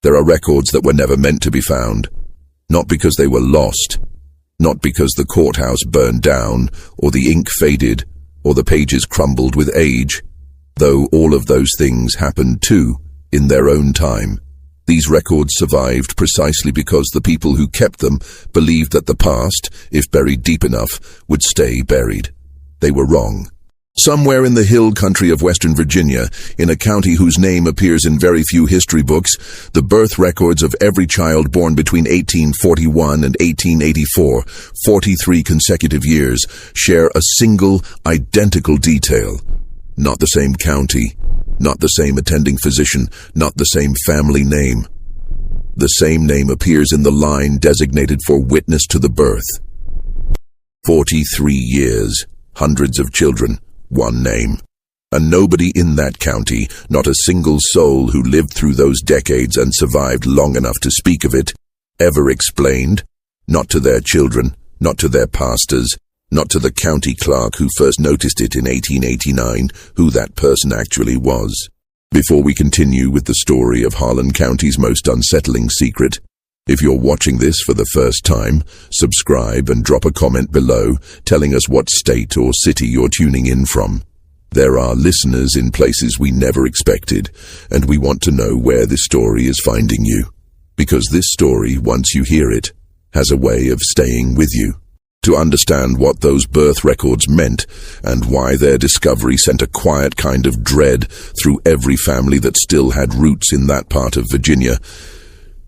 There are records that were never meant to be found, not because they were lost, not because the courthouse burned down, or the ink faded, or the pages crumbled with age, though all of those things happened too, in their own time. These records survived precisely because the people who kept them believed that the past, if buried deep enough, would stay buried. They were wrong. Somewhere in the hill country of Western Virginia, in a county whose name appears in very few history books, the birth records of every child born between 1841 and 1884, 43 consecutive years, share a single, identical detail. Not the same county, not the same attending physician, not the same family name. The same name appears in the line designated for witness to the birth. 43 years, hundreds of children, one name. And nobody in that county, not a single soul who lived through those decades and survived long enough to speak of it, ever explained, not to their children, not to their pastors, not to the county clerk who first noticed it in 1889, who that person actually was. Before we continue with the story of Harlan County's most unsettling secret, if you're watching this for the first time, subscribe and drop a comment below telling us what state or city you're tuning in from. There are listeners in places we never expected, and we want to know where this story is finding you. Because this story, once you hear it, has a way of staying with you. To understand what those birth records meant and why their discovery sent a quiet kind of dread through every family that still had roots in that part of Virginia,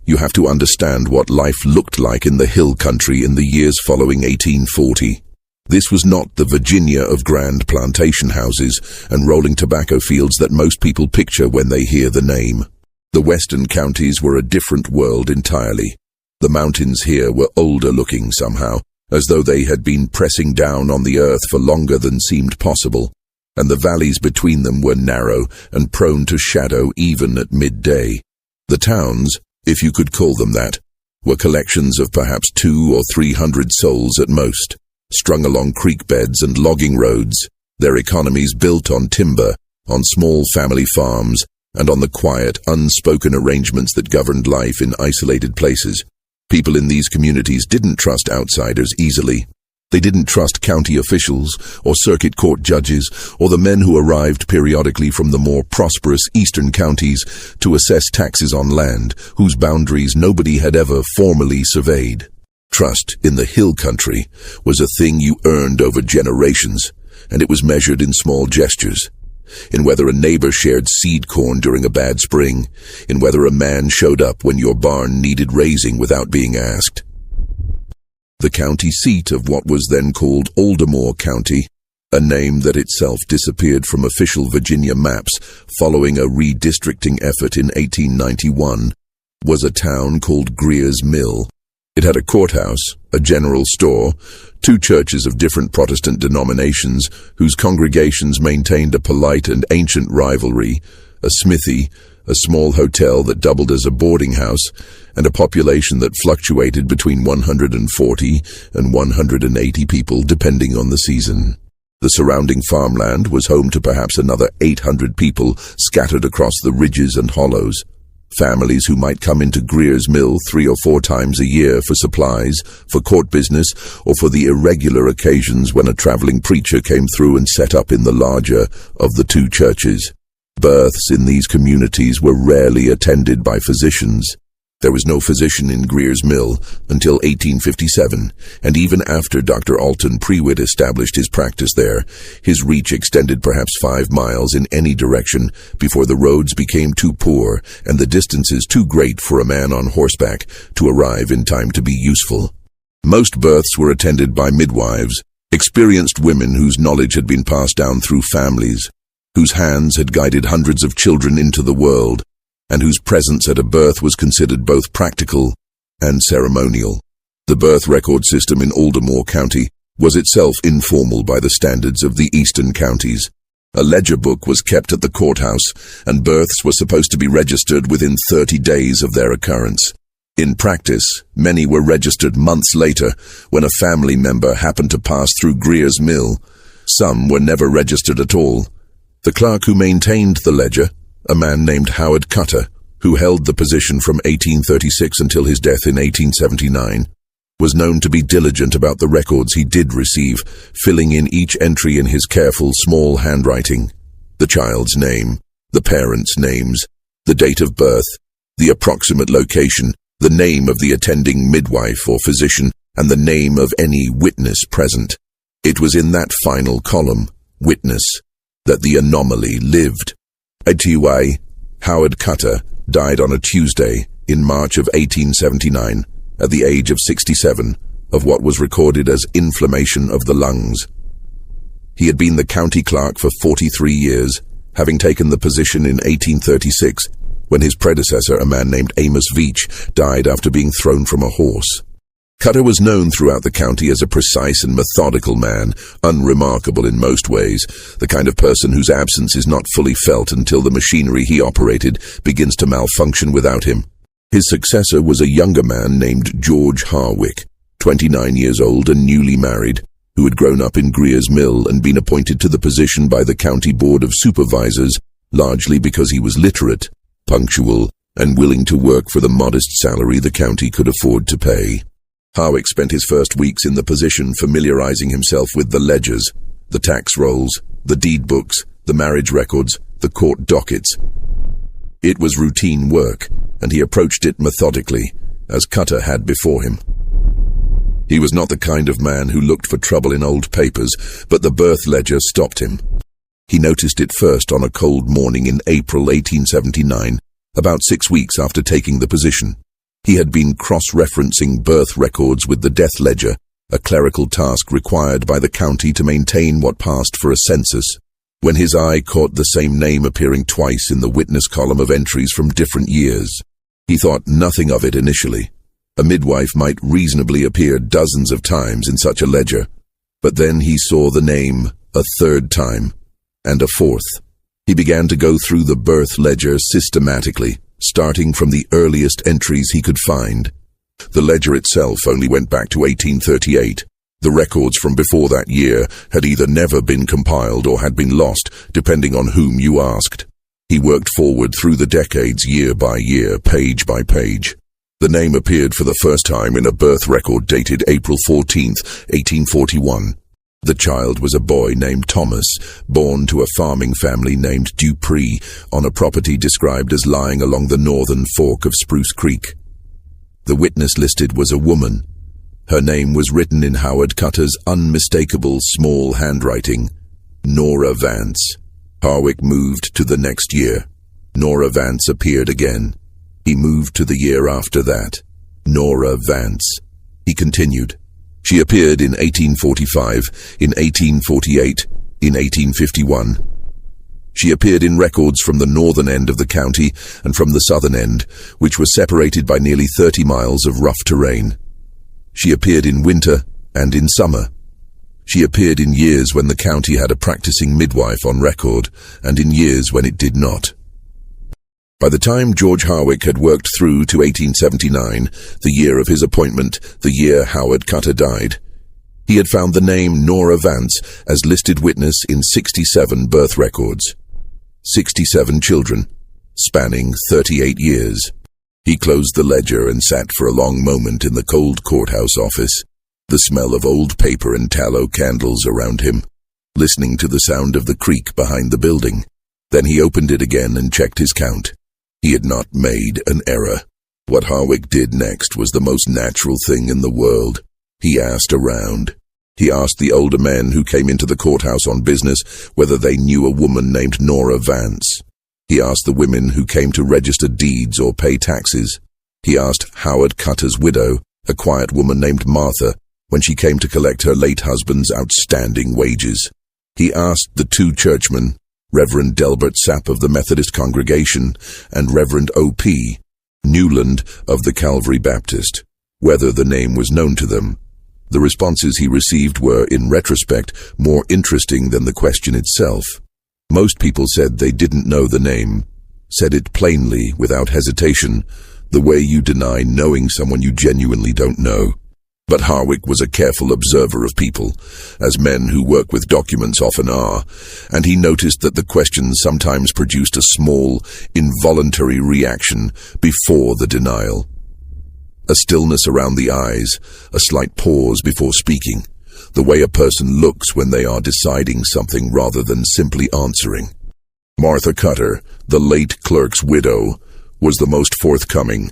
you have to understand what life looked like in the hill country in the years following 1840. This was not the Virginia of grand plantation houses and rolling tobacco fields that most people picture when they hear the name. The western counties were a different world entirely. The mountains here were older looking somehow, as though they had been pressing down on the earth for longer than seemed possible, and the valleys between them were narrow and prone to shadow even at midday. The towns, if you could call them that, were collections of perhaps 200 or 300 souls at most, strung along creek beds and logging roads, their economies built on timber, on small family farms, and on the quiet, unspoken arrangements that governed life in isolated places. People in these communities didn't trust outsiders easily. They didn't trust county officials or circuit court judges or the men who arrived periodically from the more prosperous eastern counties to assess taxes on land whose boundaries nobody had ever formally surveyed. Trust in the hill country was a thing you earned over generations, and it was measured in small gestures. In whether a neighbor shared seed corn during a bad spring, in whether a man showed up when your barn needed raising without being asked. The county seat of what was then called Aldermore County, a name that itself disappeared from official Virginia maps following a redistricting effort in 1891, was a town called Greer's Mill. It had a courthouse, a general store, 2 churches of different Protestant denominations whose congregations maintained a polite and ancient rivalry, a smithy, a small hotel that doubled as a boarding house, and a population that fluctuated between 140 and 180 people depending on the season. The surrounding farmland was home to perhaps another 800 people scattered across the ridges and hollows. Families who might come into Greer's Mill 3 or 4 times a year for supplies, for court business, or for the irregular occasions when a traveling preacher came through and set up in the larger of the 2 churches. Births in these communities were rarely attended by physicians. There was no physician in Greer's Mill until 1857, and even after Dr. Alton Prewitt established his practice there, his reach extended perhaps 5 miles in any direction before the roads became too poor and the distances too great for a man on horseback to arrive in time to be useful. Most births were attended by midwives, experienced women whose knowledge had been passed down through families, whose hands had guided hundreds of children into the world, and whose presence at a birth was considered both practical and ceremonial. The birth record system in Aldermore County was itself informal by the standards of the eastern counties. A ledger book was kept at the courthouse, and births were supposed to be registered within 30 days of their occurrence. In practice, many were registered months later when a family member happened to pass through Greer's Mill. Some were never registered at all. The clerk who maintained the ledger, a man named Howard Cutter, who held the position from 1836 until his death in 1879, was known to be diligent about the records he did receive, filling in each entry in his careful, small handwriting: the child's name, the parents' names, the date of birth, the approximate location, the name of the attending midwife or physician, and the name of any witness present. It was in that final column, witness, that the anomaly lived. A.T.Y. Howard Cutter died on a Tuesday in March of 1879 at the age of 67 of what was recorded as inflammation of the lungs. He had been the county clerk for 43 years, having taken the position in 1836 when his predecessor, a man named Amos Veach, died after being thrown from a horse. Cutter was known throughout the county as a precise and methodical man, unremarkable in most ways, the kind of person whose absence is not fully felt until the machinery he operated begins to malfunction without him. His successor was a younger man named George Harwick, 29 years old and newly married, who had grown up in Greer's Mill and been appointed to the position by the County Board of Supervisors, largely because he was literate, punctual, and willing to work for the modest salary the county could afford to pay. Harwick spent his first weeks in the position familiarizing himself with the ledgers, the tax rolls, the deed books, the marriage records, the court dockets. It was routine work, and he approached it methodically, as Cutter had before him. He was not the kind of man who looked for trouble in old papers, but the birth ledger stopped him. He noticed it first on a cold morning in April 1879, about 6 weeks after taking the position. He had been cross-referencing birth records with the death ledger, a clerical task required by the county to maintain what passed for a census, when his eye caught the same name appearing twice in the witness column of entries from different years. He thought nothing of it initially. A midwife might reasonably appear dozens of times in such a ledger, but then he saw the name a third time, and a fourth. He began to go through the birth ledger systematically, starting from the earliest entries he could find. The ledger itself only went back to 1838. The records from before that year had either never been compiled or had been lost, depending on whom you asked. He worked forward through the decades year by year, page by page. The name appeared for the first time in a birth record dated April 14, 1841. The child was a boy named Thomas, born to a farming family named Dupree on a property described as lying along the northern fork of Spruce Creek. The witness listed was a woman. Her name was written in Howard Cutter's unmistakable small handwriting, Nora Vance. Harwick moved to the next year. Nora Vance appeared again. He moved to the year after that. Nora Vance. He continued. She appeared in 1845, in 1848, in 1851. She appeared in records from the northern end of the county and from the southern end, which was separated by nearly 30 miles of rough terrain. She appeared in winter and in summer. She appeared in years when the county had a practicing midwife on record, and in years when it did not. By the time George Harwick had worked through to 1879, the year of his appointment, the year Howard Cutter died, he had found the name Nora Vance as listed witness in 67 birth records. 67 children, spanning 38 years. He closed the ledger and sat for a long moment in the cold courthouse office, the smell of old paper and tallow candles around him, listening to the sound of the creak behind the building. Then he opened it again and checked his count. He had not made an error. What Harwick did next was the most natural thing in the world. He asked around. He asked the older men who came into the courthouse on business whether they knew a woman named Nora Vance. He asked the women who came to register deeds or pay taxes. He asked Howard Cutter's widow, a quiet woman named Martha, when she came to collect her late husband's outstanding wages. He asked the two churchmen, Reverend Delbert Sapp of the Methodist congregation and Reverend O.P. Newland of the Calvary Baptist, whether the name was known to them. The responses he received were, in retrospect, more interesting than the question itself. Most people said they didn't know the name, said it plainly, without hesitation, the way you deny knowing someone you genuinely don't know. But Harwick was a careful observer of people, as men who work with documents often are, and he noticed that the questions sometimes produced a small, involuntary reaction before the denial. A stillness around the eyes, a slight pause before speaking, the way a person looks when they are deciding something rather than simply answering. Martha Cutter, the late clerk's widow, was the most forthcoming.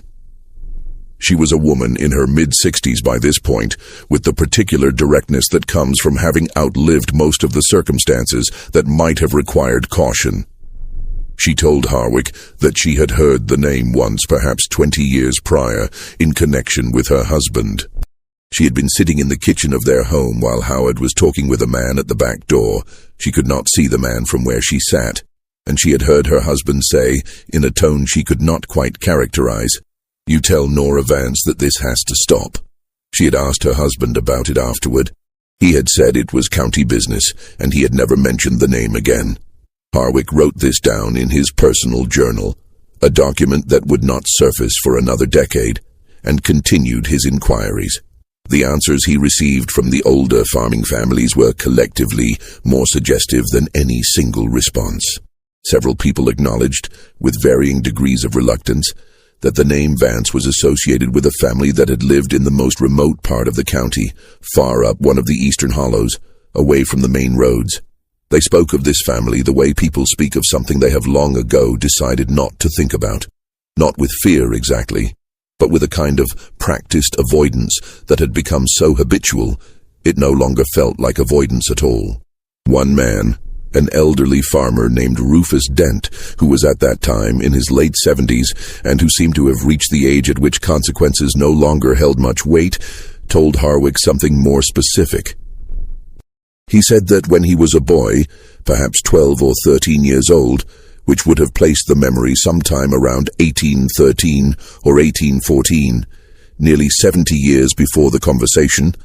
She was a woman in her mid-60s by this point, with the particular directness that comes from having outlived most of the circumstances that might have required caution. She told Harwick that she had heard the name once, perhaps 20 years prior, in connection with her husband. She had been sitting in the kitchen of their home while Howard was talking with a man at the back door. She could not see the man from where she sat, and she had heard her husband say, in a tone she could not quite characterize, "You tell Nora Vance that this has to stop." She had asked her husband about it afterward. He had said it was county business, and he had never mentioned the name again. Harwick wrote this down in his personal journal, a document that would not surface for another decade, and continued his inquiries. The answers he received from the older farming families were collectively more suggestive than any single response. Several people acknowledged, with varying degrees of reluctance, that the name Vance was associated with a family that had lived in the most remote part of the county, far up one of the eastern hollows, away from the main roads. They spoke of this family the way people speak of something they have long ago decided not to think about. Not with fear exactly, but with a kind of practiced avoidance that had become so habitual, it no longer felt like avoidance at all. One man, an elderly farmer named Rufus Dent, who was at that time in his late 70s and who seemed to have reached the age at which consequences no longer held much weight, told Harwick something more specific. He said that when he was a boy, perhaps 12 or 13 years old, which would have placed the memory sometime around 1813 or 1814, nearly 70 years before the conversation,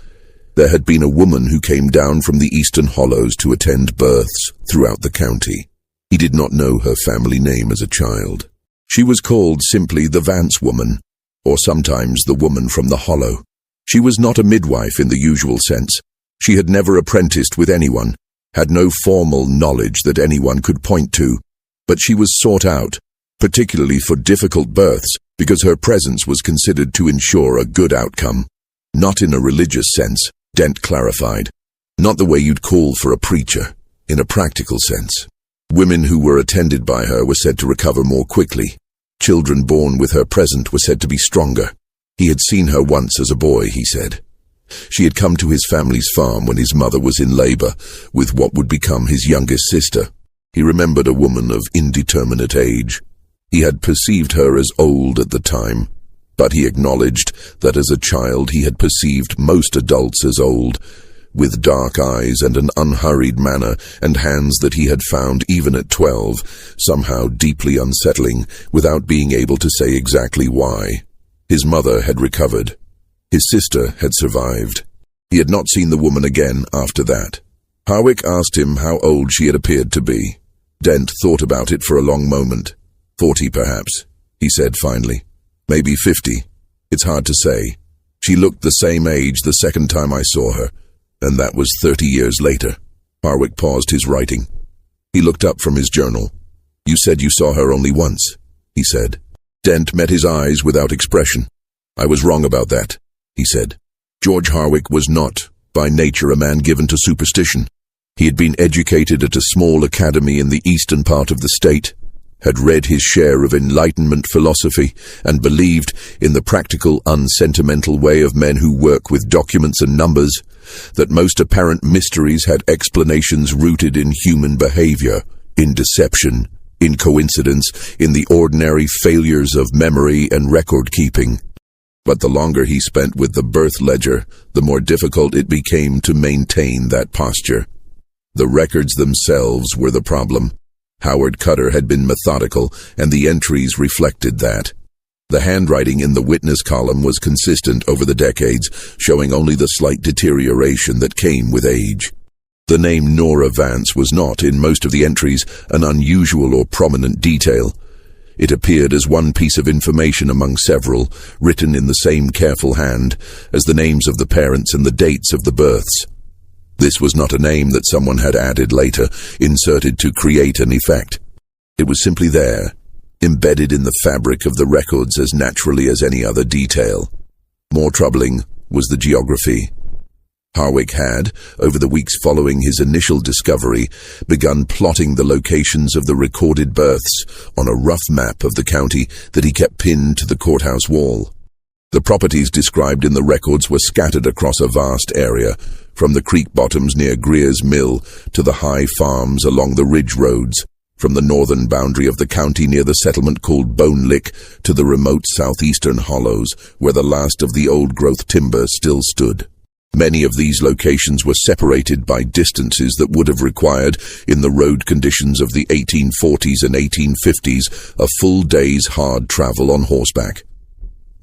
there had been a woman who came down from the eastern hollows to attend births throughout the county. He did not know her family name as a child. She was called simply the Vance woman, or sometimes the woman from the hollow. She was not a midwife in the usual sense. She had never apprenticed with anyone, had no formal knowledge that anyone could point to, but she was sought out, particularly for difficult births, because her presence was considered to ensure a good outcome. Not in a religious sense, Dent clarified. Not the way you'd call for a preacher, in a practical sense. Women who were attended by her were said to recover more quickly. Children born with her present were said to be stronger. He had seen her once as a boy, he said. She had come to his family's farm when his mother was in labor with what would become his youngest sister. He remembered a woman of indeterminate age. He had perceived her as old at the time, but he acknowledged that as a child he had perceived most adults as old, with dark eyes and an unhurried manner and hands that he had found, even at 12, somehow deeply unsettling, without being able to say exactly why. His mother had recovered. His sister had survived. He had not seen the woman again after that. Harwick asked him how old she had appeared to be. Dent thought about it for a long moment. 40, perhaps, he said finally. Maybe 50. It's hard to say. She looked the same age the second time I saw her, and that was 30 years later. Harwick paused his writing. He looked up from his journal. You said you saw her only once, he said. Dent met his eyes without expression. I was wrong about that, he said. George Harwick was not, by nature, a man given to superstition. He had been educated at a small academy in the eastern part of the state, had read his share of Enlightenment philosophy, and believed in the practical, unsentimental way of men who work with documents and numbers, that most apparent mysteries had explanations rooted in human behavior, in deception, in coincidence, in the ordinary failures of memory and record-keeping. But the longer he spent with the birth ledger, the more difficult it became to maintain that posture. The records themselves were the problem. Howard Cutter had been methodical, and the entries reflected that. The handwriting in the witness column was consistent over the decades, showing only the slight deterioration that came with age. The name Nora Vance was not, in most of the entries, an unusual or prominent detail. It appeared as one piece of information among several, written in the same careful hand as the names of the parents and the dates of the births. This was not a name that someone had added later, inserted to create an effect. It was simply there, embedded in the fabric of the records as naturally as any other detail. More troubling was the geography. Harwick had, over the weeks following his initial discovery, begun plotting the locations of the recorded births on a rough map of the county that he kept pinned to the courthouse wall. The properties described in the records were scattered across a vast area, from the creek bottoms near Greer's Mill to the high farms along the ridge roads, from the northern boundary of the county near the settlement called Bone Lick to the remote southeastern hollows where the last of the old-growth timber still stood. Many of these locations were separated by distances that would have required, in the road conditions of the 1840s and 1850s, a full day's hard travel on horseback.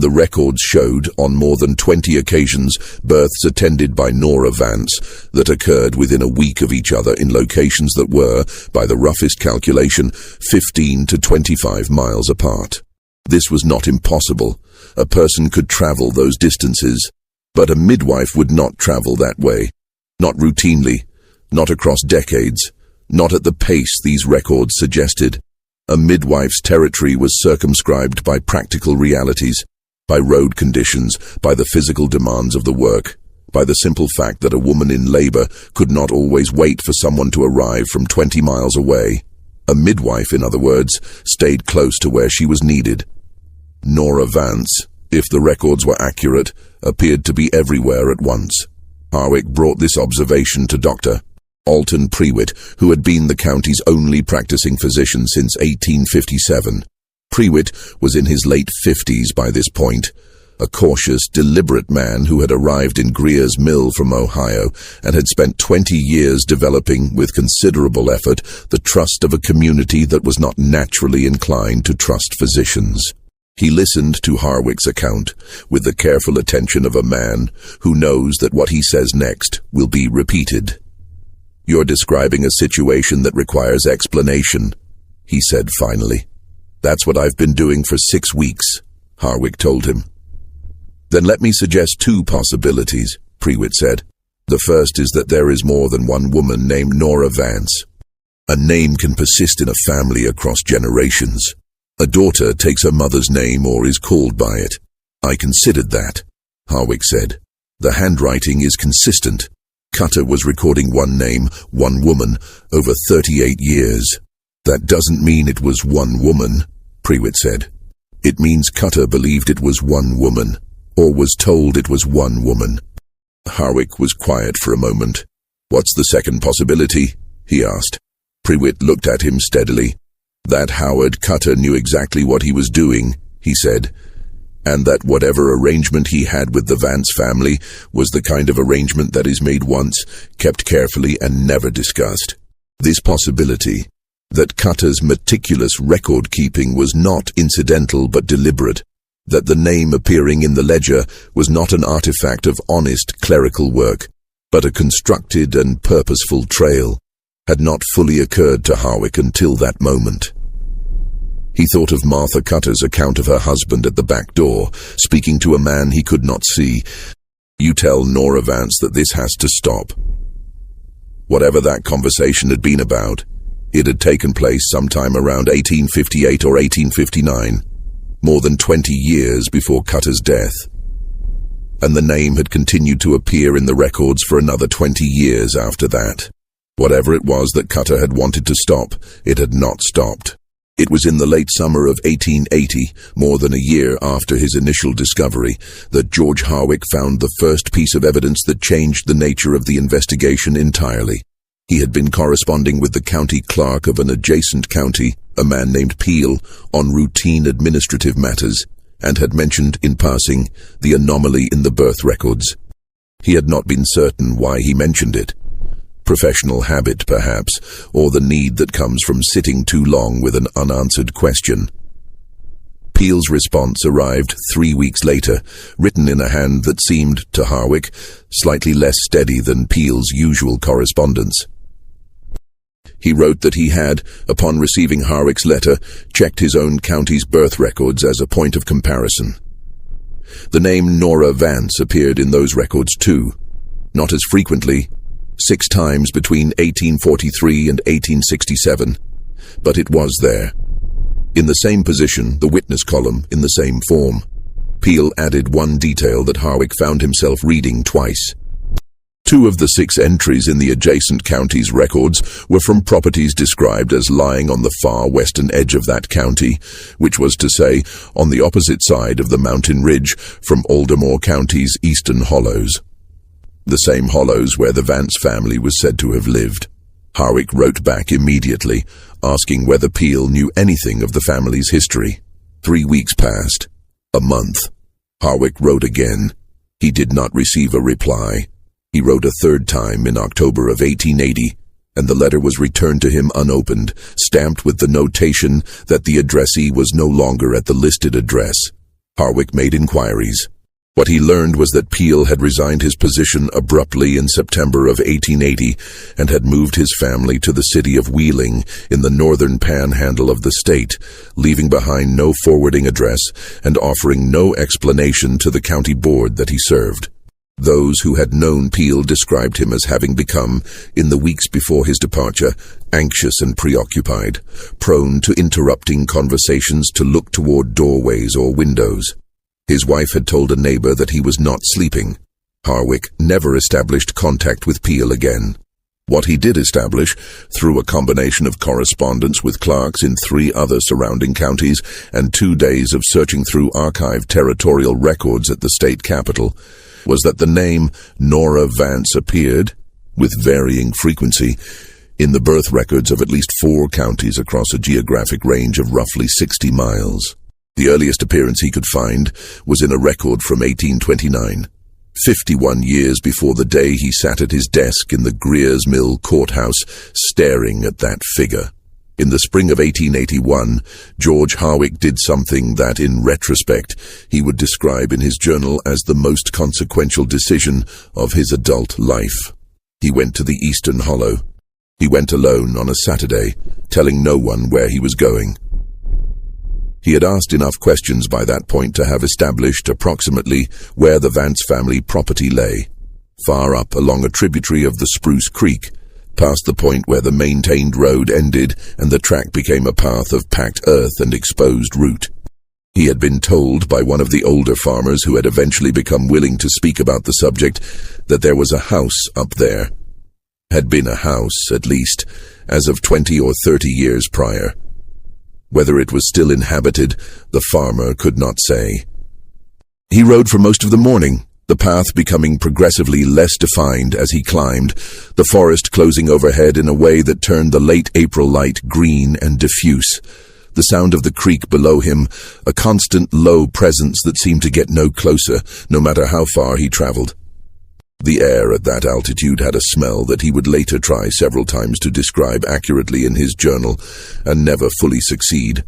The records showed, on more than 20 occasions, births attended by Nora Vance that occurred within a week of each other in locations that were, by the roughest calculation, 15 to 25 miles apart. This was not impossible. A person could travel those distances, but a midwife would not travel that way. Not routinely, not across decades, not at the pace these records suggested. A midwife's territory was circumscribed by practical realities, by road conditions, by the physical demands of the work, by the simple fact that a woman in labor could not always wait for someone to arrive from 20 miles away. A midwife, in other words, stayed close to where she was needed. Nora Vance, if the records were accurate, appeared to be everywhere at once. Harwick brought this observation to Dr. Alton Prewitt, who had been the county's only practicing physician since 1857. Prewitt was in his late 50s by this point, a cautious, deliberate man who had arrived in Greer's Mill from Ohio and had spent 20 years developing, with considerable effort, the trust of a community that was not naturally inclined to trust physicians. He listened to Harwick's account with the careful attention of a man who knows that what he says next will be repeated. "You're describing a situation that requires explanation," he said finally. "That's what I've been doing for 6 weeks," Harwick told him. "Then let me suggest 2 possibilities," Prewitt said. "The first is that there is more than one woman named Nora Vance. A name can persist in a family across generations. A daughter takes her mother's name or is called by it. I considered that," Harwick said. "The handwriting is consistent. Cutter was recording one name, one woman, over 38 years. That doesn't mean it was one woman," Prewitt said. "It means Cutter believed it was one woman, or was told it was one woman." Harwick was quiet for a moment. "What's the second possibility?" he asked. Prewitt looked at him steadily. "That Howard Cutter knew exactly what he was doing," he said, "and that whatever arrangement he had with the Vance family was the kind of arrangement that is made once, kept carefully, and never discussed. This possibility, that Cutter's meticulous record-keeping was not incidental but deliberate, that the name appearing in the ledger was not an artifact of honest clerical work, but a constructed and purposeful trail, had not fully occurred to Harwick until that moment. He thought of Martha Cutter's account of her husband at the back door, speaking to a man he could not see. "You tell Nora Vance that this has to stop." Whatever that conversation had been about, it had taken place sometime around 1858 or 1859, more than 20 years before Cutter's death. And the name had continued to appear in the records for another 20 years after that. Whatever it was that Cutter had wanted to stop, it had not stopped. It was in the late summer of 1880, more than a year after his initial discovery, that George Harwick found the first piece of evidence that changed the nature of the investigation entirely. He had been corresponding with the county clerk of an adjacent county, a man named Peel, on routine administrative matters, and had mentioned, in passing, the anomaly in the birth records. He had not been certain why he mentioned it. Professional habit, perhaps, or the need that comes from sitting too long with an unanswered question. Peel's response arrived 3 weeks later, written in a hand that seemed, to Harwick, slightly less steady than Peel's usual correspondence. He wrote that he had, upon receiving Harwick's letter, checked his own county's birth records as a point of comparison. The name Nora Vance appeared in those records too, not as frequently, 6 times between 1843 and 1867, but it was there. In the same position, the witness column in the same form. Peel added one detail that Harwick found himself reading twice. 2 of the 6 entries in the adjacent county's records were from properties described as lying on the far western edge of that county, which was to say, on the opposite side of the mountain ridge from Aldermore County's eastern hollows. The same hollows where the Vance family was said to have lived. Harwick wrote back immediately, asking whether Peel knew anything of the family's history. 3 weeks passed. A month. Harwick wrote again. He did not receive a reply. He wrote a 3rd time in October of 1880, and the letter was returned to him unopened, stamped with the notation that the addressee was no longer at the listed address. Harwick made inquiries. What he learned was that Peel had resigned his position abruptly in September of 1880 and had moved his family to the city of Wheeling in the northern panhandle of the state, leaving behind no forwarding address and offering no explanation to the county board that he served. Those who had known Peel described him as having become, in the weeks before his departure, anxious and preoccupied, prone to interrupting conversations to look toward doorways or windows. His wife had told a neighbor that he was not sleeping. Harwick never established contact with Peel again. What he did establish, through a combination of correspondence with clerks in 3 other surrounding counties and 2 days of searching through archived territorial records at the state capital, was that the name Nora Vance appeared, with varying frequency, in the birth records of at least 4 counties across a geographic range of roughly 60 miles. The earliest appearance he could find was in a record from 1829, 51 years before the day he sat at his desk in the Greers Mill courthouse staring at that figure. In the spring of 1881, George Harwick did something that, in retrospect, he would describe in his journal as the most consequential decision of his adult life. He went to the Eastern Hollow. He went alone on a Saturday, telling no one where he was going. He had asked enough questions by that point to have established approximately where the Vance family property lay, far up along a tributary of the Spruce Creek, past the point where the maintained road ended and the track became a path of packed earth and exposed root. He had been told by one of the older farmers who had eventually become willing to speak about the subject that there was a house up there. Had been a house, at least, as of 20 or 30 years prior. Whether it was still inhabited, the farmer could not say. He rode for most of the morning, the path becoming progressively less defined as he climbed, the forest closing overhead in a way that turned the late April light green and diffuse. The sound of the creek below him, a constant low presence that seemed to get no closer, no matter how far he traveled. The air at that altitude had a smell that he would later try several times to describe accurately in his journal, and never fully succeed.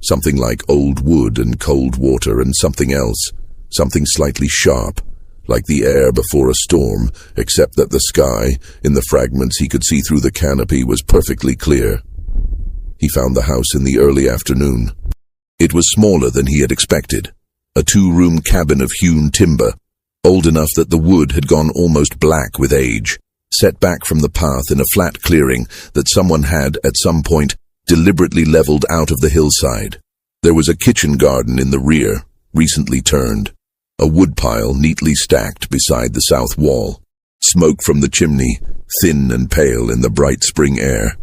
Something like old wood and cold water, and something else, something slightly sharp, like the air before a storm, except that the sky, in the fragments he could see through the canopy, was perfectly clear. He found the house in the early afternoon. It was smaller than he had expected, a 2-room cabin of hewn timber, old enough that the wood had gone almost black with age, set back from the path in a flat clearing that someone had, at some point, deliberately leveled out of the hillside. There was a kitchen garden in the rear, recently turned, a woodpile neatly stacked beside the south wall, smoke from the chimney, thin and pale in the bright spring air.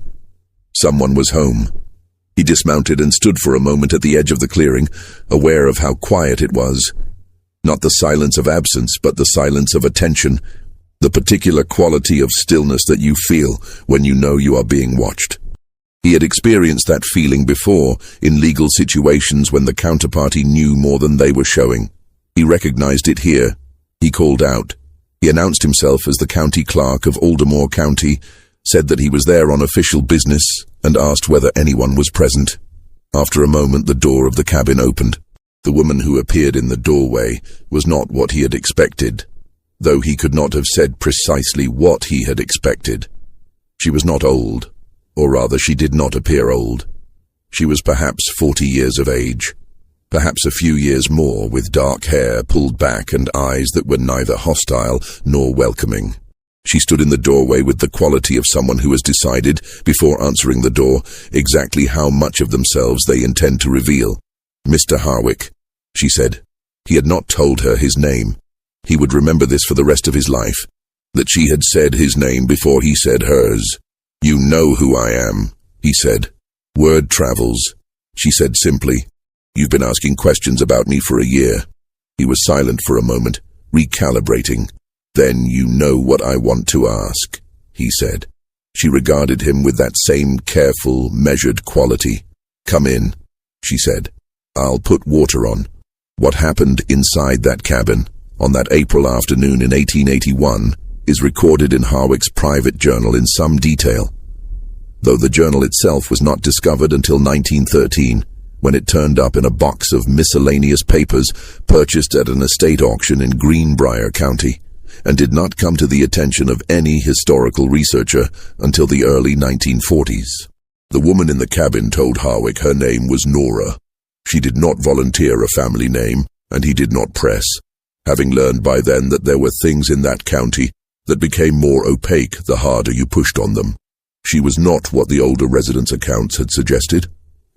Someone was home. He dismounted and stood for a moment at the edge of the clearing, aware of how quiet it was. Not the silence of absence, but the silence of attention, the particular quality of stillness that you feel when you know you are being watched. He had experienced that feeling before in legal situations when the counterparty knew more than they were showing. He recognized it here. He called out. He announced himself as the county clerk of Aldermore County, said that he was there on official business, and asked whether anyone was present. After a moment, the door of the cabin opened. The woman who appeared in the doorway was not what he had expected, though he could not have said precisely what he had expected. She was not old, Or rather, she did not appear old. She was perhaps 40 years of age, perhaps a few years more, with dark hair pulled back and eyes that were neither hostile nor welcoming. She stood in the doorway with the quality of someone who has decided, before answering the door, exactly how much of themselves they intend to reveal. "Mr. Harwick," she said. He had not told her his name. He would remember this for the rest of his life, that she had said his name before he said hers. "You know who I am," he said. "Word travels," she said simply. "You've been asking questions about me for a year." He was silent for a moment, recalibrating. "Then you know what I want to ask," he said. She regarded him with that same careful, measured quality. "Come in," she said. "I'll put water on." What happened inside that cabin on that April afternoon in 1881 is recorded in Harwick's private journal in some detail, though the journal itself was not discovered until 1913, when it turned up in a box of miscellaneous papers purchased at an estate auction in Greenbrier County, and did not come to the attention of any historical researcher until the early 1940s. The woman in the cabin told Harwick her name was Nora. She did not volunteer a family name, and he did not press, having learned by then that there were things in that county that became more opaque the harder you pushed on them. She was not what the older residents' accounts had suggested.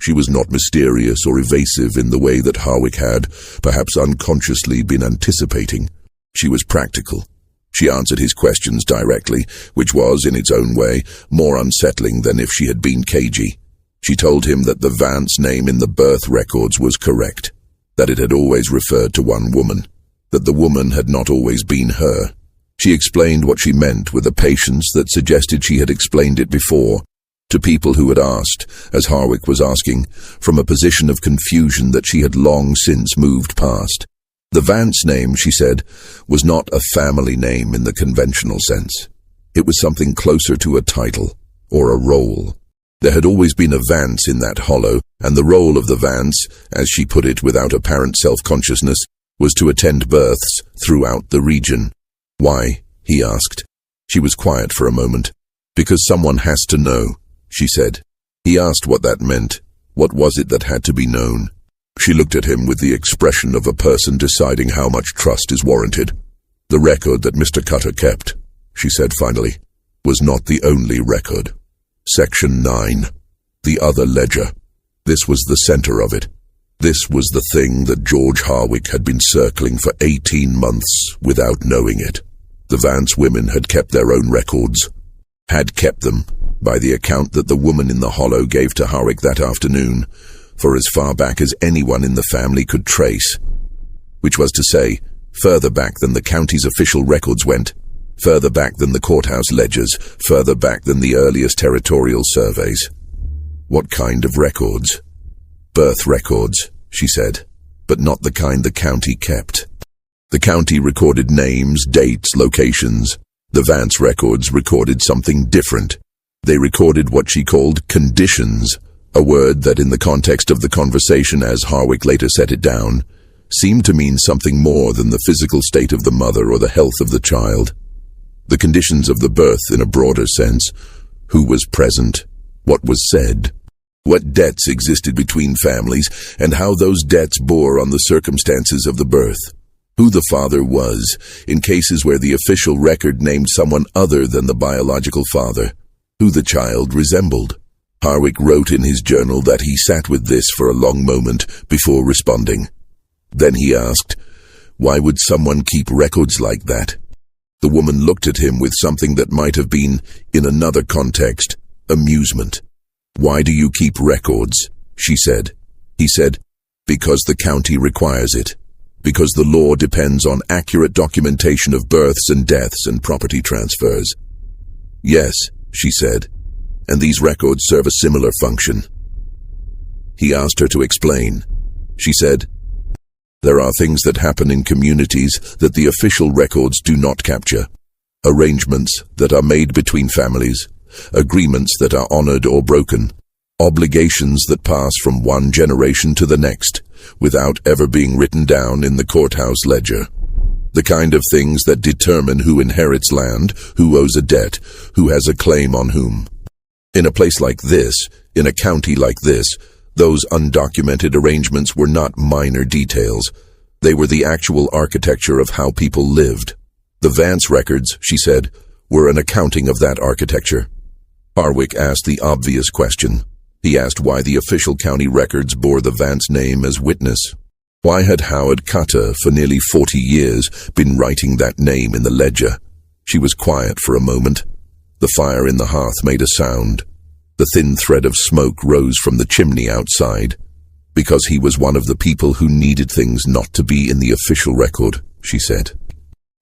She was not mysterious or evasive in the way that Harwick had, perhaps unconsciously, been anticipating. She was practical. She answered his questions directly, which was, in its own way, more unsettling than if she had been cagey. She told him that the Vance name in the birth records was correct, that it had always referred to one woman, that the woman had not always been her. She explained what she meant with a patience that suggested she had explained it before, to people who had asked, as Harwick was asking, from a position of confusion that she had long since moved past. The Vance name, she said, was not a family name in the conventional sense. It was something closer to a title, or a role. There had always been a Vance in that hollow, and the role of the Vance, as she put it without apparent self-consciousness, was to attend births throughout the region. "Why?" he asked. She was quiet for a moment. "Because someone has to know," she said. He asked what that meant. What was it that had to be known? She looked at him with the expression of a person deciding how much trust is warranted. "The record that Mr. Cutter kept," she said finally, "was not the only record. Section 9. The other ledger. This was the center of it. This was the thing that George Harwick had been circling for 18 months without knowing it. The Vance women had kept their own records. Had kept them, by the account that the woman in the hollow gave to Harwick that afternoon, for as far back as anyone in the family could trace, which was to say, further back than the county's official records went, further back than the courthouse ledgers, further back than the earliest territorial surveys. What kind of records? Birth records, she said, but not the kind the county kept. The county recorded names, dates, locations. The Vance records recorded something different. They recorded what she called conditions, a word that in the context of the conversation, as Harwick later set it down, seemed to mean something more than the physical state of the mother or the health of the child. The conditions of the birth in a broader sense: who was present, what was said, what debts existed between families, and how those debts bore on the circumstances of the birth, who the father was, in cases where the official record named someone other than the biological father, who the child resembled. Harwick wrote in his journal that he sat with this for a long moment before responding. Then he asked, why would someone keep records like that? The woman looked at him with something that might have been, in another context, amusement. Why do you keep records? She said. He said, because the county requires it. Because the law depends on accurate documentation of births and deaths and property transfers. Yes, she said, and these records serve a similar function. He asked her to explain. She said, there are things that happen in communities that the official records do not capture. Arrangements that are made between families, agreements that are honored or broken, obligations that pass from one generation to the next without ever being written down in the courthouse ledger. The kind of things that determine who inherits land, who owes a debt, who has a claim on whom. In a place like this, in a county like this, those undocumented arrangements were not minor details. They were the actual architecture of how people lived. The Vance records, she said, were an accounting of that architecture. Harwick asked the obvious question. He asked why the official county records bore the Vance name as witness. Why had Howard Cutter, for nearly 40 years, been writing that name in the ledger? She was quiet for a moment. The fire in the hearth made a sound. The thin thread of smoke rose from the chimney outside. Because he was one of the people who needed things not to be in the official record, she said.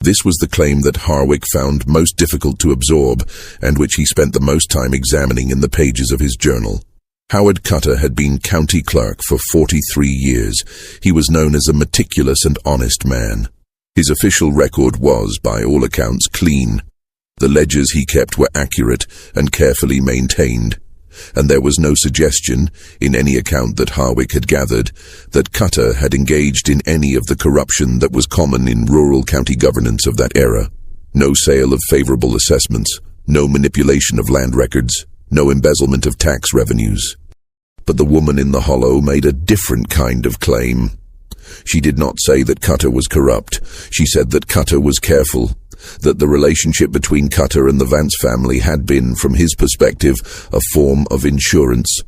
This was the claim that Harwick found most difficult to absorb, and which he spent the most time examining in the pages of his journal. Howard Cutter had been county clerk for 43 years. He was known as a meticulous and honest man. His official record was, by all accounts, clean. The ledgers he kept were accurate and carefully maintained, and there was no suggestion, in any account that Harwick had gathered, that Cutter had engaged in any of the corruption that was common in rural county governance of that era. No sale of favorable assessments, no manipulation of land records, no embezzlement of tax revenues. But the woman in the hollow made a different kind of claim. She did not say that Cutter was corrupt. She said that Cutter was careful, that the relationship between Cutter and the Vance family had been, from his perspective, a form of insurance.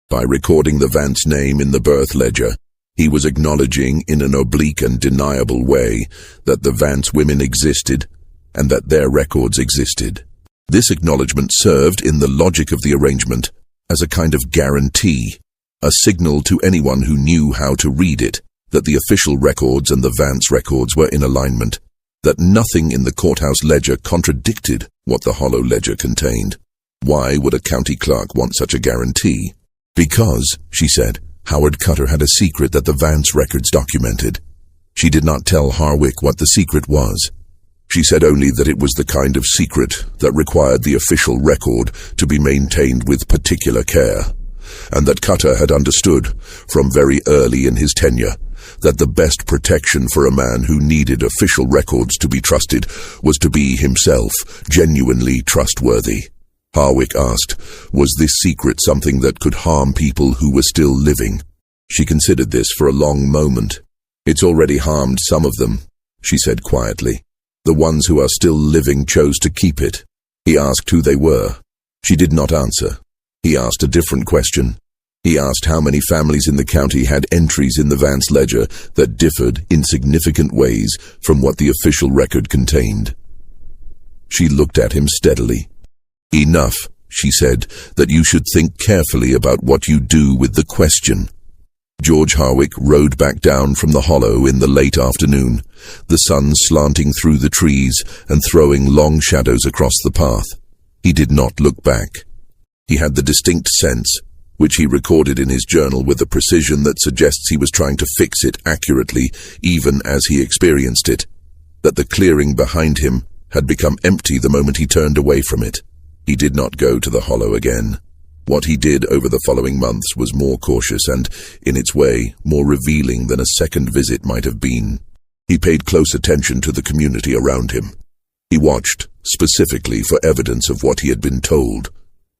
By recording the Vance name in the birth ledger, he was acknowledging, in an oblique and deniable way, that the Vance women existed, and that their records existed. This acknowledgement served, in the logic of the arrangement, as a kind of guarantee, a signal to anyone who knew how to read it, that the official records and the Vance records were in alignment, that nothing in the courthouse ledger contradicted what the hollow ledger contained. Why would a county clerk want such a guarantee? Because, she said, Howard Cutter had a secret that the Vance records documented. She did not tell Harwick what the secret was. She said only that it was the kind of secret that required the official record to be maintained with particular care, and that Cutter had understood, from very early in his tenure, that the best protection for a man who needed official records to be trusted was to be himself genuinely trustworthy. Harwick asked, was this secret something that could harm people who were still living? She considered this for a long moment. It's already harmed some of them, she said quietly. The ones who are still living chose to keep it. He asked who they were. She did not answer. He asked a different question. He asked how many families in the county had entries in the Vance ledger that differed in significant ways from what the official record contained. She looked at him steadily. Enough, she said, that you should think carefully about what you do with the question. George Harwick rode back down from the hollow in the late afternoon, the sun slanting through the trees and throwing long shadows across the path. He did not look back. He had the distinct sense, which he recorded in his journal with a precision that suggests he was trying to fix it accurately even as he experienced it, that the clearing behind him had become empty the moment he turned away from it. He did not go to the hollow again. What he did over the following months was more cautious and, in its way, more revealing than a second visit might have been. He paid close attention to the community around him. He watched, specifically, for evidence of what he had been told,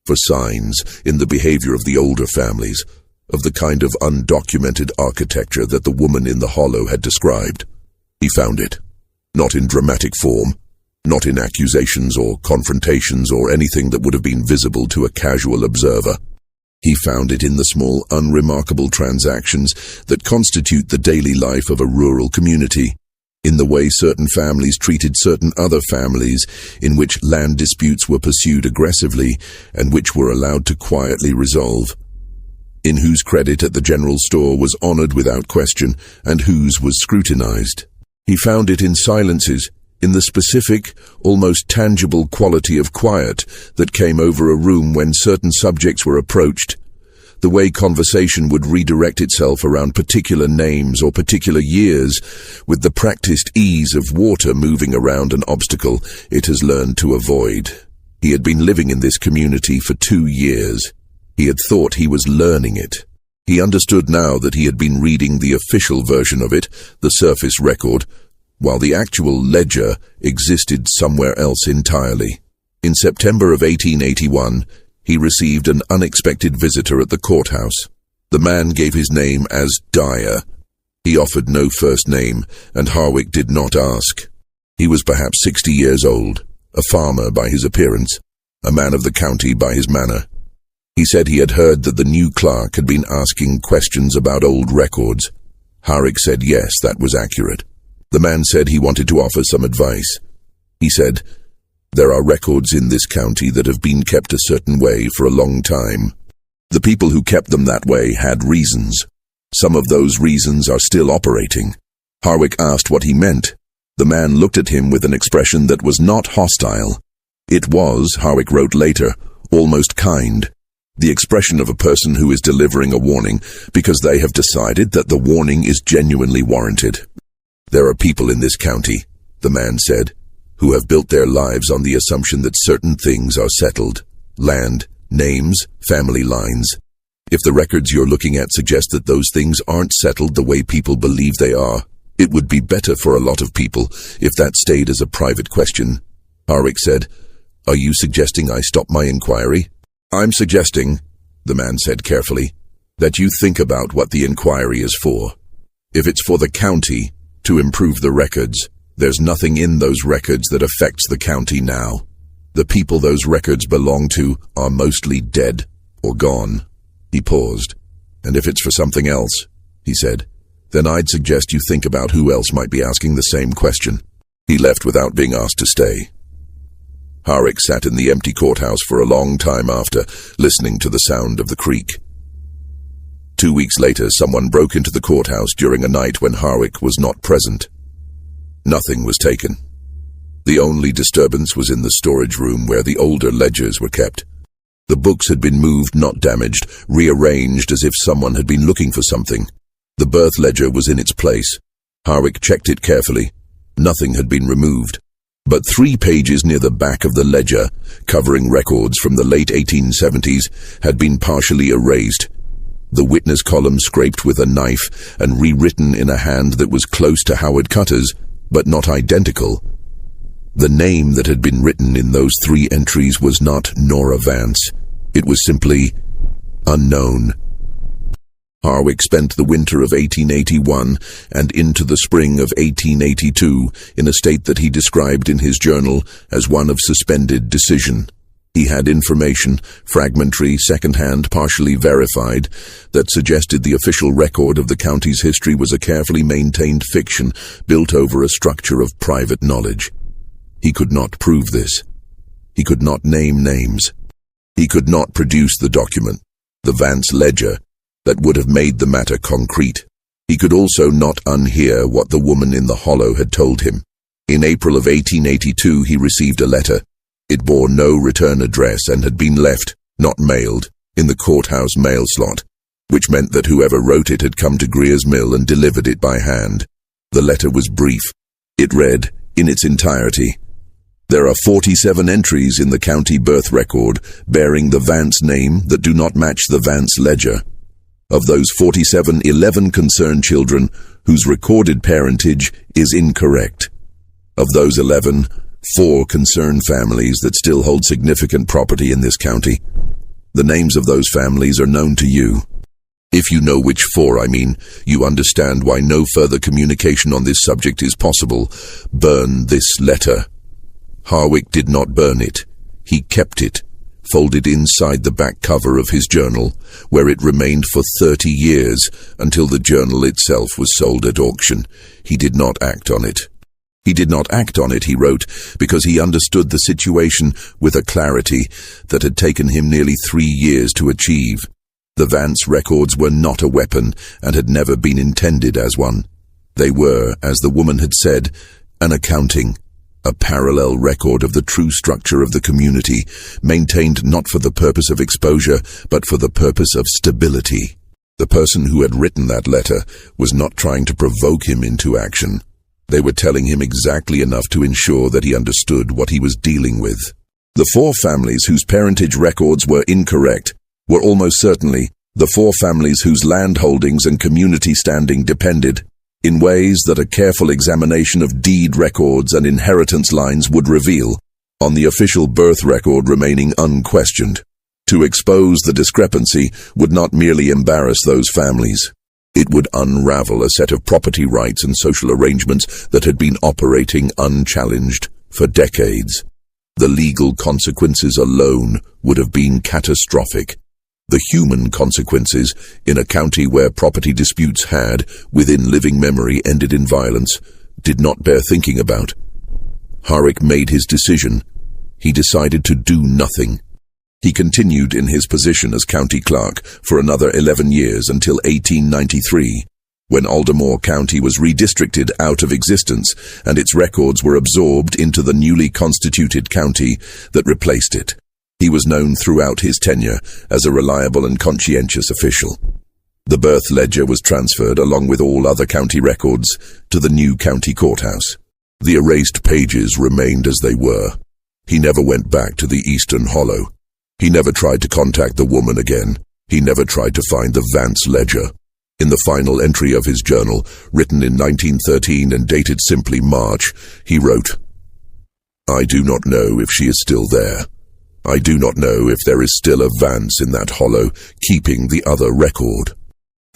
for signs in the behavior of the older families, of the kind of undocumented architecture that the woman in the hollow had described. He found it, not in dramatic form, not in accusations or confrontations or anything that would have been visible to a casual observer. He found it in the small, unremarkable transactions that constitute the daily life of a rural community, in the way certain families treated certain other families, in which land disputes were pursued aggressively and which were allowed to quietly resolve, in whose credit at the general store was honored without question and whose was scrutinized. He found it in silences, in the specific, almost tangible quality of quiet that came over a room when certain subjects were approached, the way conversation would redirect itself around particular names or particular years, with the practiced ease of water moving around an obstacle it has learned to avoid. He had been living in this community for 2 years. He had thought he was learning it. He understood now that he had been reading the official version of it, the surface record, while the actual ledger existed somewhere else entirely. In September of 1881, he received an unexpected visitor at the courthouse. The man gave his name as Dyer. He offered no first name, and Harwick did not ask. He was perhaps 60 years old, a farmer by his appearance, a man of the county by his manner. He said he had heard that the new clerk had been asking questions about old records. Harwick said yes, that was accurate. The man said he wanted to offer some advice. He said, "There are records in this county that have been kept a certain way for a long time. The people who kept them that way had reasons. Some of those reasons are still operating." Harwick asked what he meant. The man looked at him with an expression that was not hostile. It was, Harwick wrote later, almost kind. The expression of a person who is delivering a warning because they have decided that the warning is genuinely warranted. "There are people in this county," the man said, "who have built their lives on the assumption that certain things are settled. Land, names, family lines. If the records you're looking at suggest that those things aren't settled the way people believe they are, it would be better for a lot of people if that stayed as a private question." Harwick said, "Are you suggesting I stop my inquiry?" "I'm suggesting," the man said carefully, "that you think about what the inquiry is for. If it's for the county, to improve the records, there's nothing in those records that affects the county now. The people those records belong to are mostly dead or gone." He paused. "And if it's for something else," he said, "then I'd suggest you think about who else might be asking the same question." He left without being asked to stay. Harwick sat in the empty courthouse for a long time after, listening to the sound of the creek. 2 weeks later, someone broke into the courthouse during a night when Harwick was not present. Nothing was taken. The only disturbance was in the storage room where the older ledgers were kept. The books had been moved, not damaged, rearranged as if someone had been looking for something. The birth ledger was in its place. Harwick checked it carefully. Nothing had been removed. But 3 pages near the back of the ledger, covering records from the late 1870s, had been partially erased. The witness column scraped with a knife and rewritten in a hand that was close to Howard Cutter's, but not identical. The name that had been written in those 3 entries was not Nora Vance. It was simply unknown. Harwick spent the winter of 1881 and into the spring of 1882 in a state that he described in his journal as one of suspended decision. He had information, fragmentary, second-hand, partially verified, that suggested the official record of the county's history was a carefully maintained fiction built over a structure of private knowledge. He could not prove this. He could not name names. He could not produce the document, the Vance ledger, that would have made the matter concrete. He could also not unhear what the woman in the hollow had told him. In April of 1882 he received a letter. It bore no return address and had been left, not mailed, in the courthouse mail slot, which meant that whoever wrote it had come to Greer's Mill and delivered it by hand. The letter was brief. It read, in its entirety, "There are 47 entries in the county birth record bearing the Vance name that do not match the Vance ledger. Of those 47, 11 concern children whose recorded parentage is incorrect. Of those 11, 4 concern families that still hold significant property in this county. The names of those families are known to you. If you know which 4 I mean, you understand why no further communication on this subject is possible. Burn this letter." Harwick did not burn it. He kept it, folded inside the back cover of his journal, where it remained for 30 years, until the journal itself was sold at auction. He did not act on it. He did not act on it, he wrote, because he understood the situation with a clarity that had taken him nearly 3 years to achieve. The Vance records were not a weapon and had never been intended as one. They were, as the woman had said, an accounting, a parallel record of the true structure of the community, maintained not for the purpose of exposure, but for the purpose of stability. The person who had written that letter was not trying to provoke him into action. They were telling him exactly enough to ensure that he understood what he was dealing with. The 4 families whose parentage records were incorrect were almost certainly the 4 families whose land holdings and community standing depended, in ways that a careful examination of deed records and inheritance lines would reveal, on the official birth record remaining unquestioned. To expose the discrepancy would not merely embarrass those families. It would unravel a set of property rights and social arrangements that had been operating unchallenged for decades. The legal consequences alone would have been catastrophic. The human consequences, in a county where property disputes had, within living memory, ended in violence, did not bear thinking about. Harwick made his decision. He decided to do nothing. He continued in his position as county clerk for another 11 years until 1893, when Aldermore County was redistricted out of existence and its records were absorbed into the newly constituted county that replaced it. He was known throughout his tenure as a reliable and conscientious official. The birth ledger was transferred, along with all other county records, to the new county courthouse. The erased pages remained as they were. He never went back to the Eastern Hollow. He never tried to contact the woman again. He never tried to find the Vance ledger. In the final entry of his journal, written in 1913 and dated simply March, he wrote, "I do not know if she is still there. I do not know if there is still a Vance in that hollow keeping the other record.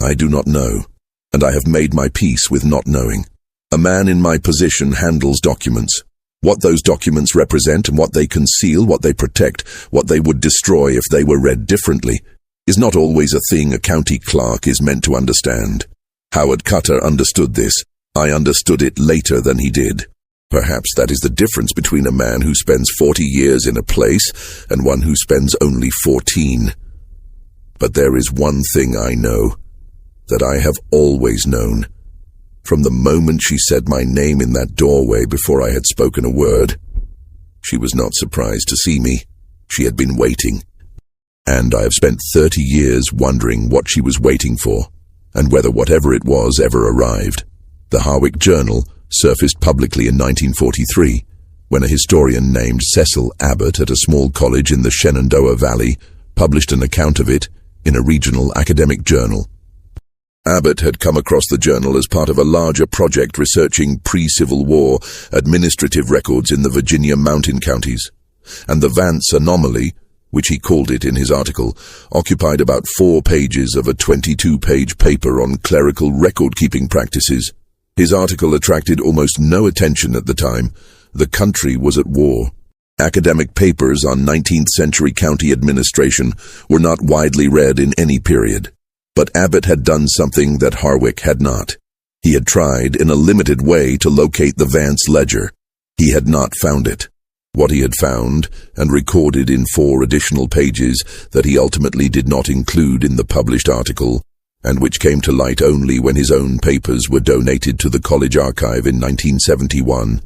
I do not know, and I have made my peace with not knowing. A man in my position handles documents. What those documents represent and what they conceal, what they protect, what they would destroy if they were read differently, is not always a thing a county clerk is meant to understand. Howard Cutter understood this. I understood it later than he did. Perhaps that is the difference between a man who spends 40 years in a place and one who spends only 14. But there is one thing I know, that I have always known. From the moment she said my name in that doorway before I had spoken a word, she was not surprised to see me. She had been waiting. And I have spent 30 years wondering what she was waiting for, and whether whatever it was ever arrived. The Harwick Journal surfaced publicly in 1943, when a historian named Cecil Abbott at a small college in the Shenandoah Valley published an account of it in a regional academic journal. Abbott had come across the journal as part of a larger project researching pre-Civil War administrative records in the Virginia mountain counties, and the Vance anomaly, which he called it in his article, occupied about 4 pages of a 22-page paper on clerical record-keeping practices. His article attracted almost no attention at the time. The country was at war. Academic papers on 19th-century county administration were not widely read in any period. But Abbott had done something that Harwick had not. He had tried in a limited way to locate the Vance ledger. He had not found it. What he had found, and recorded in 4 additional pages that he ultimately did not include in the published article, and which came to light only when his own papers were donated to the college archive in 1971,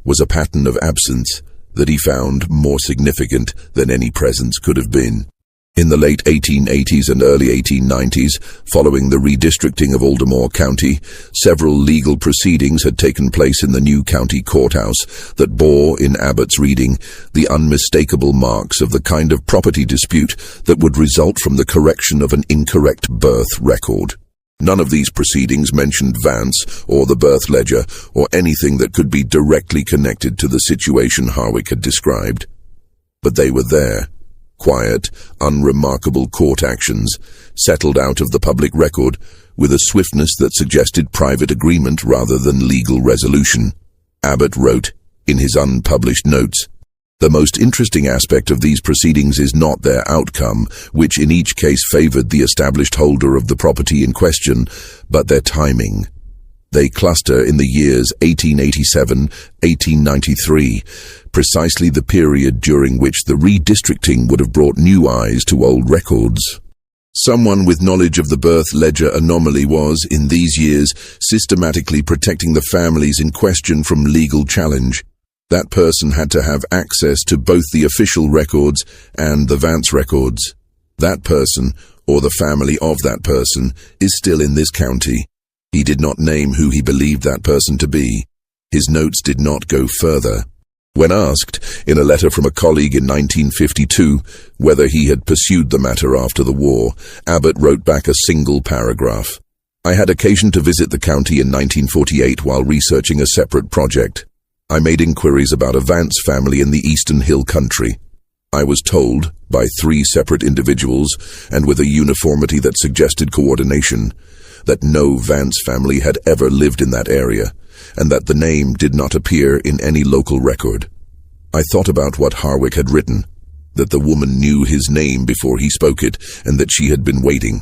was a pattern of absence that he found more significant than any presence could have been. In the late 1880s and early 1890s, following the redistricting of Aldermore County, several legal proceedings had taken place in the new county courthouse that bore, in Abbott's reading, the unmistakable marks of the kind of property dispute that would result from the correction of an incorrect birth record. None of these proceedings mentioned Vance or the birth ledger or anything that could be directly connected to the situation Harwick had described. But they were there. Quiet, unremarkable court actions, settled out of the public record, with a swiftness that suggested private agreement rather than legal resolution. Abbott wrote, in his unpublished notes, "The most interesting aspect of these proceedings is not their outcome, which in each case favored the established holder of the property in question, but their timing. They cluster in the years 1887-1893, precisely the period during which the redistricting would have brought new eyes to old records. Someone with knowledge of the birth ledger anomaly was, in these years, systematically protecting the families in question from legal challenge. That person had to have access to both the official records and the Vance records. That person, or the family of that person, is still in this county." He did not name who he believed that person to be. His notes did not go further. When asked, in a letter from a colleague in 1952, whether he had pursued the matter after the war, Abbott wrote back a single paragraph. "I had occasion to visit the county in 1948 while researching a separate project. I made inquiries about a Vance family in the Eastern Hill Country. I was told, by 3 separate individuals, and with a uniformity that suggested coordination, that no Vance family had ever lived in that area, and that the name did not appear in any local record. I thought about what Harwick had written, that the woman knew his name before he spoke it, and that she had been waiting.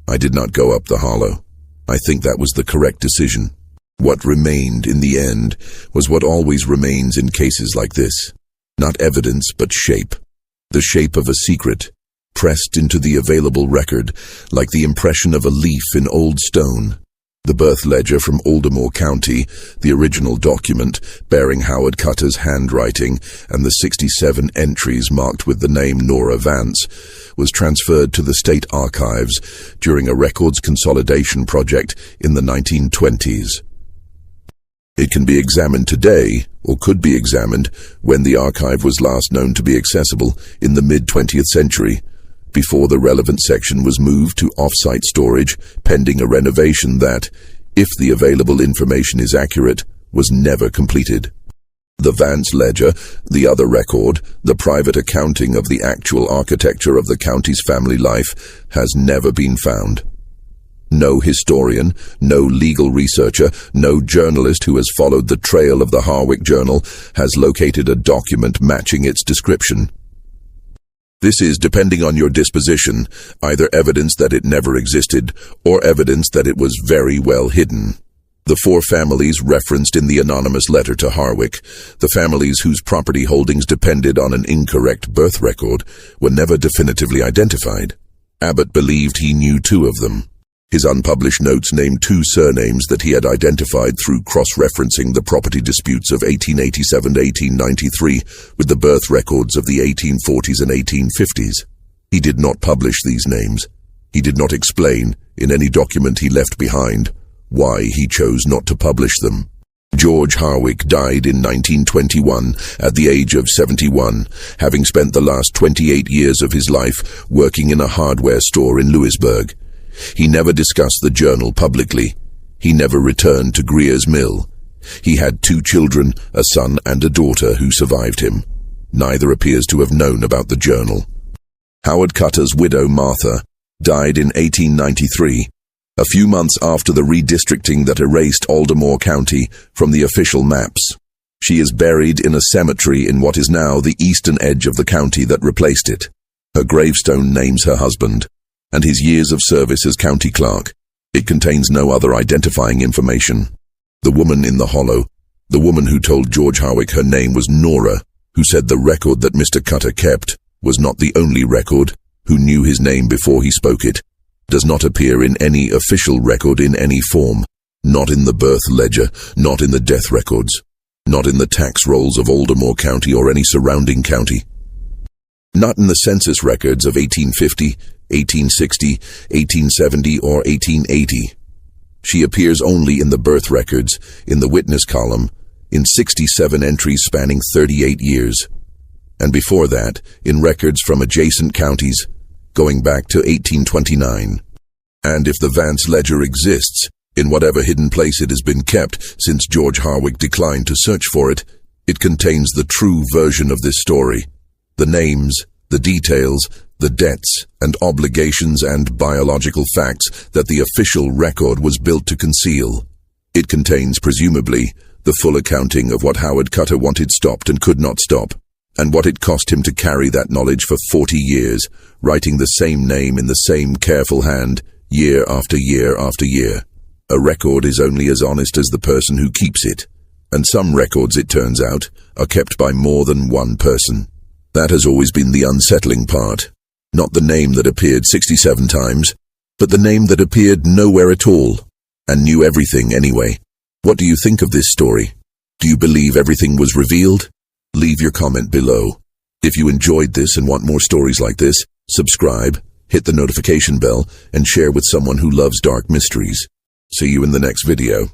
I did not go up the hollow. I think that was the correct decision. What remained in the end was what always remains in cases like this. Not evidence, but shape. The shape of a secret, pressed into the available record, like the impression of a leaf in old stone. The birth ledger from Aldermore County, the original document bearing Howard Cutter's handwriting and the 67 entries marked with the name Nora Vance, was transferred to the state archives during a records consolidation project in the 1920s. It can be examined today, or could be examined, when the archive was last known to be accessible in the mid-20th century, before the relevant section was moved to off-site storage, pending a renovation that, if the available information is accurate, was never completed. The Vance ledger, the other record, the private accounting of the actual architecture of the county's family life, has never been found. No historian, no legal researcher, no journalist who has followed the trail of the Harwick Journal has located a document matching its description. This is, depending on your disposition, either evidence that it never existed or evidence that it was very well hidden. The 4 families referenced in the anonymous letter to Harwick, the families whose property holdings depended on an incorrect birth record, were never definitively identified. Abbott believed he knew 2 of them. His unpublished notes named 2 surnames that he had identified through cross-referencing the property disputes of 1887 to 1893 with the birth records of the 1840s and 1850s. He did not publish these names. He did not explain, in any document he left behind, why he chose not to publish them. George Harwick died in 1921 at the age of 71, having spent the last 28 years of his life working in a hardware store in Louisburg. He never discussed the journal publicly. He never returned to Greer's Mill. He had 2 children, a son and a daughter, who survived him. Neither appears to have known about the journal. Howard Cutter's widow, Martha, died in 1893, a few months after the redistricting that erased Aldermore County from the official maps. She is buried in a cemetery in what is now the eastern edge of the county that replaced it. Her gravestone names her husband and his years of service as county clerk. It contains no other identifying information. The woman in the hollow, the woman who told George Harwick her name was Nora, who said the record that Mr. Cutter kept was not the only record, who knew his name before he spoke it, does not appear in any official record in any form, not in the birth ledger, not in the death records, not in the tax rolls of Aldermore County or any surrounding county, not in the census records of 1850, 1860, 1870, or 1880. She appears only in the birth records, in the witness column, in 67 entries spanning 38 years, and before that, in records from adjacent counties, going back to 1829. And if the Vance ledger exists, in whatever hidden place it has been kept since George Harwick declined to search for it, it contains the true version of this story. The names, the details, the debts and obligations and biological facts that the official record was built to conceal. It contains, presumably, the full accounting of what Howard Cutter wanted stopped and could not stop, and what it cost him to carry that knowledge for 40 years, writing the same name in the same careful hand, year after year after year. A record is only as honest as the person who keeps it, and some records, it turns out, are kept by more than one person. That has always been the unsettling part. Not the name that appeared 67 times, but the name that appeared nowhere at all, and knew everything anyway. What do you think of this story? Do you believe everything was revealed? Leave your comment below. If you enjoyed this and want more stories like this, subscribe, hit the notification bell, and share with someone who loves dark mysteries. See you in the next video.